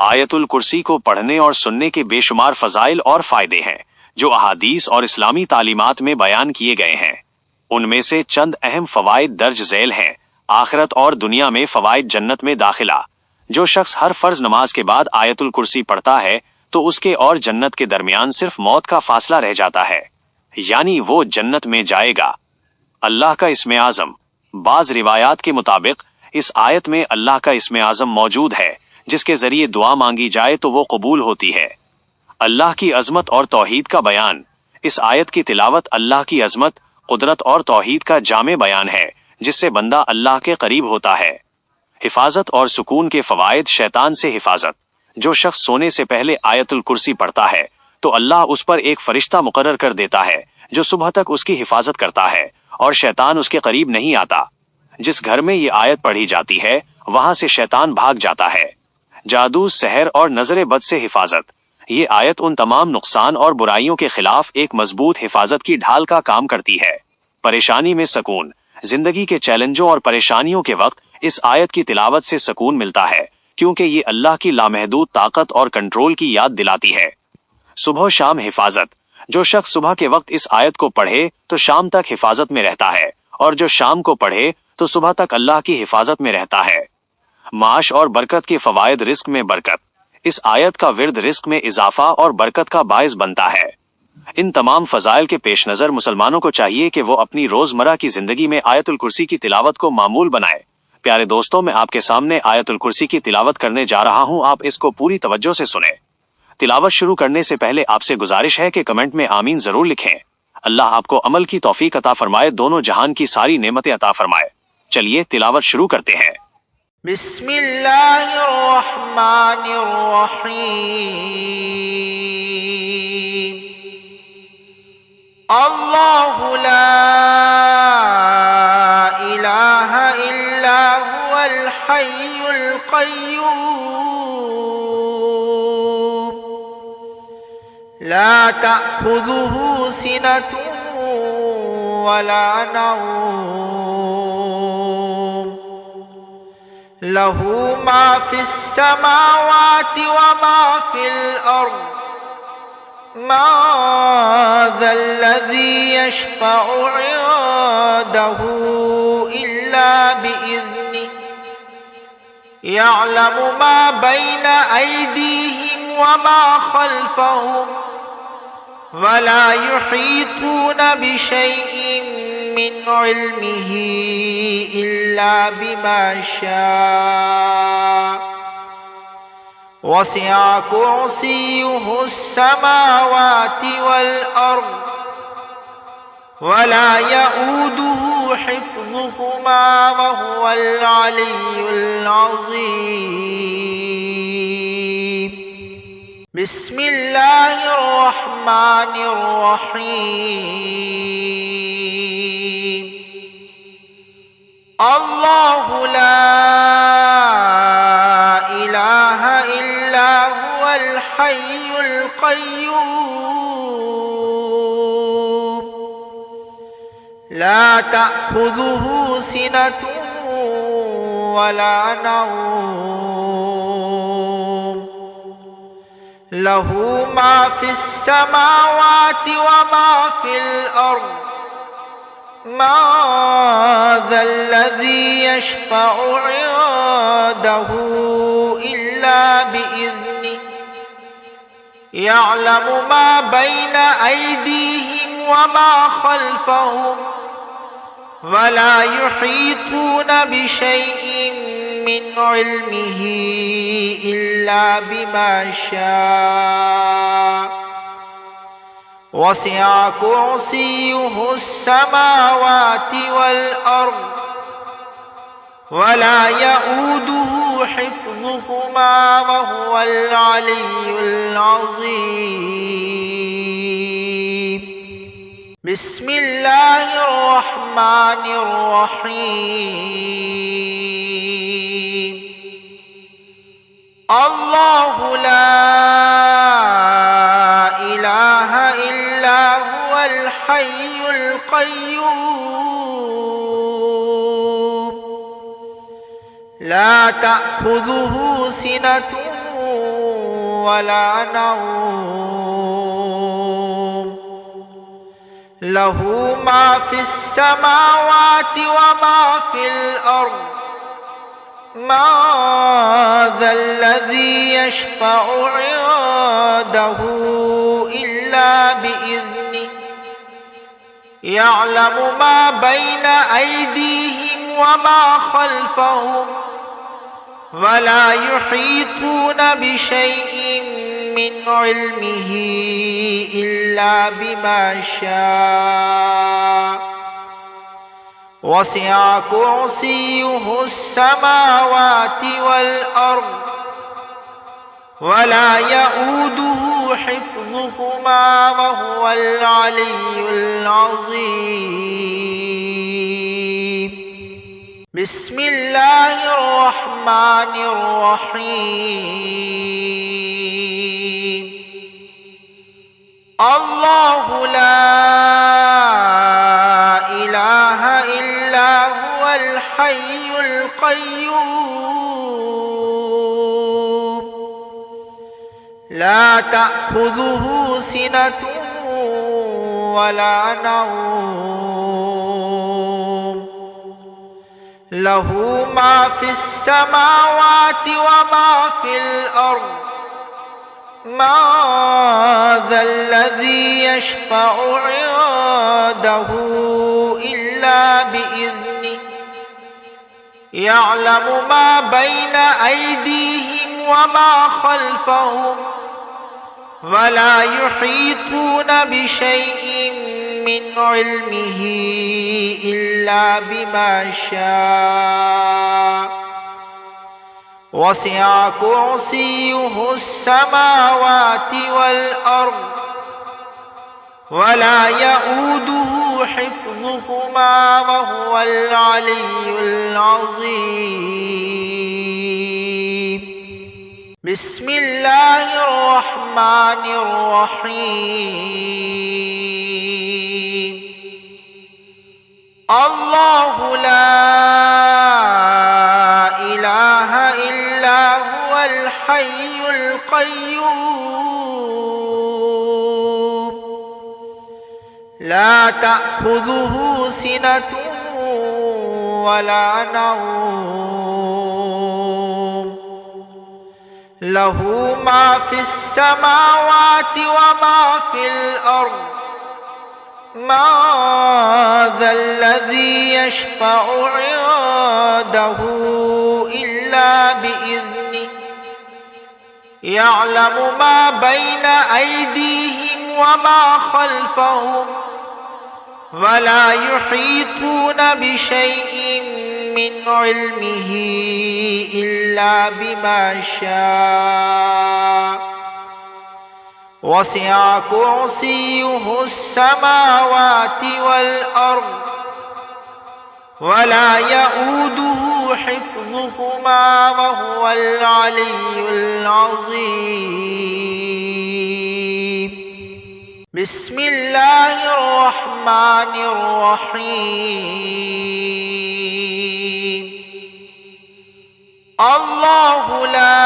آیت الکرسی کو پڑھنے اور سننے کے بے شمار فضائل اور فائدے ہیں جو احادیث اور اسلامی تعلیمات میں بیان کیے گئے ہیں۔ ان میں سے چند اہم فوائد درج ذیل ہیں۔ آخرت اور دنیا میں فوائد: جنت میں داخلہ۔ جو شخص ہر فرض نماز کے بعد آیت الکرسی پڑھتا ہے تو اس کے اور جنت کے درمیان صرف موت کا فاصلہ رہ جاتا ہے، یعنی وہ جنت میں جائے گا۔ اللہ کا اسم اعظم۔ بعض روایات کے مطابق اس آیت میں اللہ کا اسم اعظم موجود ہے جس کے ذریعے دعا مانگی جائے تو وہ قبول ہوتی ہے۔ اللہ کی عظمت اور توحید کا بیان۔ اس آیت کی تلاوت اللہ کی عظمت، قدرت اور توحید کا جامع بیان ہے جس سے بندہ اللہ کے قریب ہوتا ہے۔ حفاظت اور سکون کے فوائد: شیطان سے حفاظت۔ جو شخص سونے سے پہلے آیت الکرسی پڑھتا ہے تو اللہ اس پر ایک فرشتہ مقرر کر دیتا ہے جو صبح تک اس کی حفاظت کرتا ہے اور شیطان اس کے قریب نہیں آتا۔ جس گھر میں یہ آیت پڑھی جاتی ہے وہاں سے شیطان بھاگ جاتا ہے۔ جادو، سحر اور نظر بد سے حفاظت۔ یہ آیت ان تمام نقصان اور برائیوں کے خلاف ایک مضبوط حفاظت کی ڈھال کا کام کرتی ہے۔ پریشانی میں سکون۔ زندگی کے چیلنجوں اور پریشانیوں کے وقت اس آیت کی تلاوت سے سکون ملتا ہے کیونکہ یہ اللہ کی لامحدود طاقت اور کنٹرول کی یاد دلاتی ہے۔ صبح و شام حفاظت۔ جو شخص صبح کے وقت اس آیت کو پڑھے تو شام تک حفاظت میں رہتا ہے، اور جو شام کو پڑھے تو صبح تک اللہ کی حفاظت میں رہتا ہے۔ معاش اور برکت کے فوائد۔ رزق میں برکت۔ اس آیت کا ورد رزق میں اضافہ اور برکت کا باعث بنتا ہے۔ ان تمام فضائل کے پیش نظر مسلمانوں کو چاہیے کہ وہ اپنی روزمرہ کی زندگی میں آیت الکرسی کی تلاوت کو معمول بنائے۔ پیارے دوستوں، میں آپ کے سامنے آیت الکرسی کی تلاوت کرنے جا رہا ہوں، آپ اس کو پوری توجہ سے سنیں۔ تلاوت شروع کرنے سے پہلے آپ سے گزارش ہے کہ کمنٹ میں آمین ضرور لکھیں۔ اللہ آپ کو عمل کی توفیق عطا فرمائے، دونوں جہان کی ساری نعمتیں عطا فرمائے۔ چلیے تلاوت شروع کرتے ہیں۔ بسم اللہ الرحمن الرحیم۔ اللہ لا الہ الا هو الحی القیوم لا تأخذه سنة ولا نوم له ما في السماوات وما في الأرض ما ذا الذي يشفع عنده إلا بإذنه يعلم ما بين أيديهم وما خلفهم ولا يحيطون بشيء من علمه إلا بما شاء وسع كرسيه السماوات والأرض ولا يؤوده حفظهما وهو العلي العظيم بسم الله الرحمن الرحيم الله لا إله إلا هو الحي القيوم لا تأخذه سنة ولا نوم له ما في السماوات وما في الأرض ما ذا الذي يشفع عنده إلا بإذنه يعلم ما بين أيديهم وما خلفهم ولا يحيطون بشيء من علمه إلا بما شاء وسع كرسيه السماوات والأرض ولا يؤوده حفظهما وهو العلي العظيم بسم الله الرحمن الرحيم الله لا إله إلا هو الحي القيوم لا تأخذه سنة ولا نوم له ما في السماوات وما في الأرض ما ذا الذي يشفع عنده إلا بإذنه يعلم ما بين أيديهم وما خلفهم ولا يحيطون بشيء من علمه إلا بما شاء وسع كرسيه السماوات والأرض ولا يؤوده حفظهما وهو العلي العظيم بسم الله الرحمن الرحيم الله لا إله إلا هو الحي القيوم لا تأخذه سنة ولا نوم له ما في السماوات وما في الأرض ما ذا الذي يشفع عنده إلا بإذنه يعلم ما بين أيديهم وما خلفهم ولا يحيطون بشيء من علمه إلا بما شاء وسع كرسيه السماوات والأرض ولا يؤوده حفظهما وهو العلي العظيم بسم الله الرحمن الرحيم الله لا إله إلا هو الحي القيوم لا تأخذه سنة ولا نوم له ما في السماوات وما في الأرض ما ذا الذي يشفع عنده إلا بإذنه يعلم ما بين أيديهم وما خلفهم ولا يحيطون بشيء من علمه إلا بما شاء وسع كرسيه السماوات والأرض ولا يؤوده حفظهما وهو العلي العظيم بسم الله الرحمن الرحيم الرحمن الرحيم. الله لا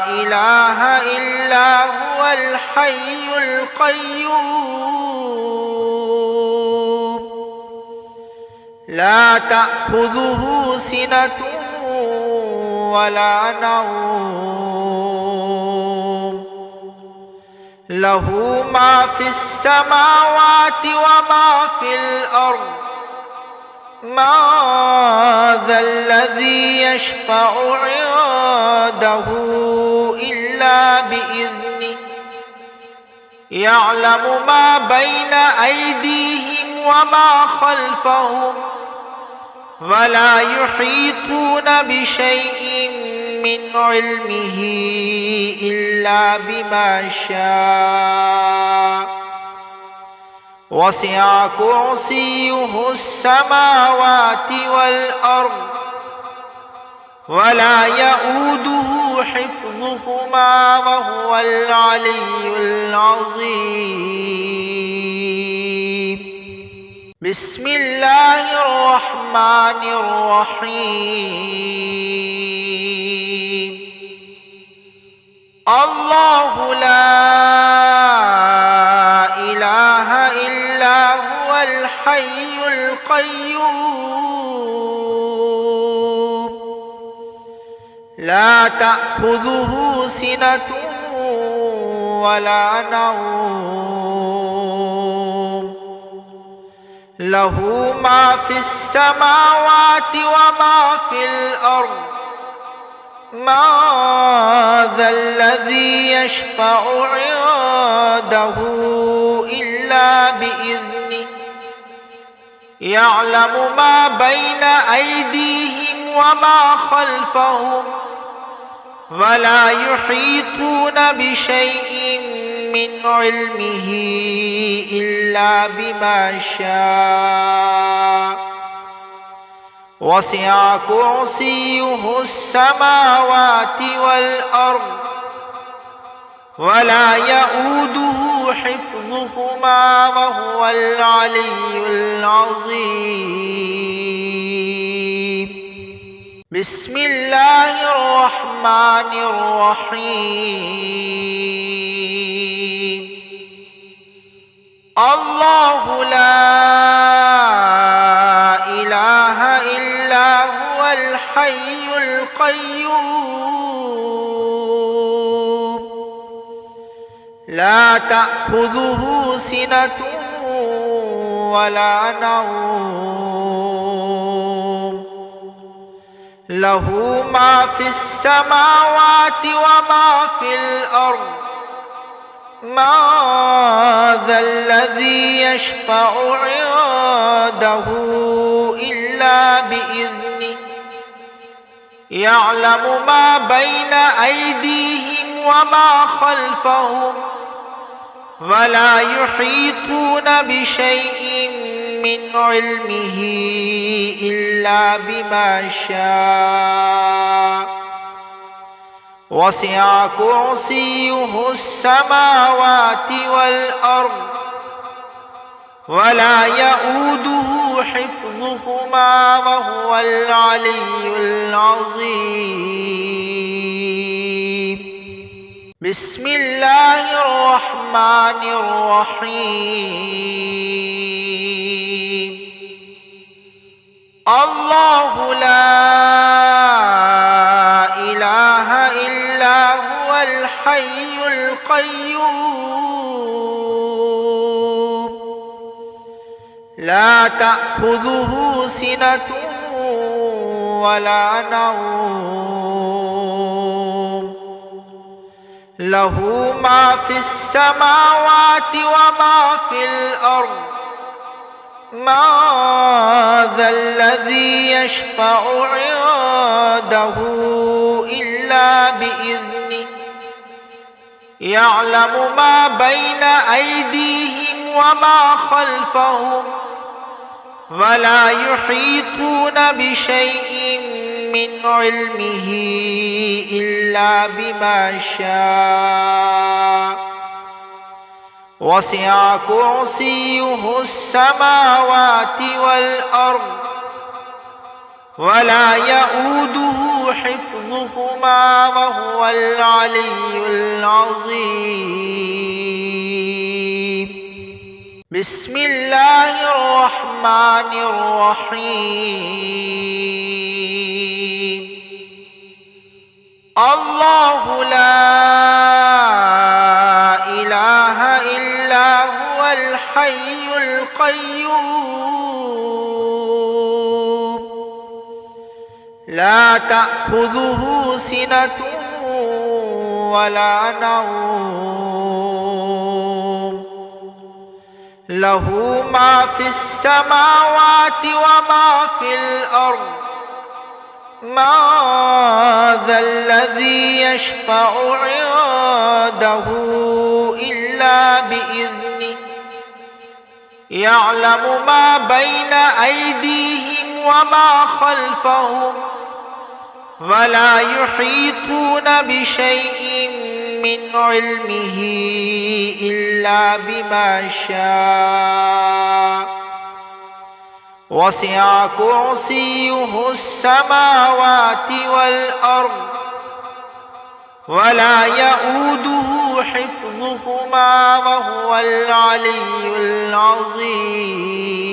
إله إلا هو الحي القيوم لا تأخذه سنة ولا نوم له ما في السماوات وما في الأرض ما ذا الذي يشفع عنده إلا بإذنه يعلم ما بين أيديهم وما خلفهم ولا يحيطون بشيء من علمه إلا بما شاء وسع كرسيه السماوات والأرض ولا يؤوده حفظهما وهو العلي العظيم بسم الله الرحمن الرحيم الله لا إله إلا هو الحي القيوم لا تأخذه سنة ولا نوم له ما في السماوات وما في الأرض ما ذا الذي يشفع عنده إلا بإذنه يعلم ما بين أيديهم وما خلفهم ولا يحيطون بشيء من علمه إلا بما شاء وسع كرسيه السماوات والأرض ولا يؤوده حفظهما وهو العلي العظيم بسم الله الرحمن الرحيم الله لا إله إلا هو الحي القيوم لا تأخذه سنة ولا نوم له ما في السماوات وما في الأرض ما ذا الذي يشفع عنده إلا بإذنه يعلم ما بين أيديهم وما خلفهم ولا يحيطون بشيء من علمه إلا بما شاء وسع كرسيه السماوات والأرض ولا يؤوده حفظهما وهو العلي العظيم بسم الله الرحمن الرحيم الله لا إله إلا هو الحي القيوم لا تأخذه سنة ولا نوم له ما في السماوات وما في الأرض ما ذا الذي يشفع عنده إلا بإذنه يعلم ما بين أيديهم وما خلفهم ولا يحيطون بشيء من علمه إلا بما شاء وسع كرسيه السماوات والأرض ولا يؤوده حفظهما وهو العلي العظيم بسم الله الرحمن الرحيم الله لا إله إلا هو الحي القيوم لا تأخذه سنة ولا نوم له ما في السماوات وما في الأرض ما ذا الذي يشفع عنده إلا بإذنه يعلم ما بين أيديهم وما خلفهم ولا يحيطون بشيء من علمه إلا بما شاء وسع كرسيه السماوات والأرض ولا يؤوده حفظهما وهو العلي العظيم بسم الله الرحمن الرحيم الله لا إله إلا هو الحي القيوم لا تأخذه سنة ولا نوم له ما في السماوات وما في الأرض ما ذا الذي يشفع عنده إلا بإذنه يعلم ما بين أيديهم وما خلفهم ولا يحيطون بشيء من علمه إلا بما شاء وسع كرسيه السماوات والأرض ولا يؤوده حفظهما وهو العلي العظيم.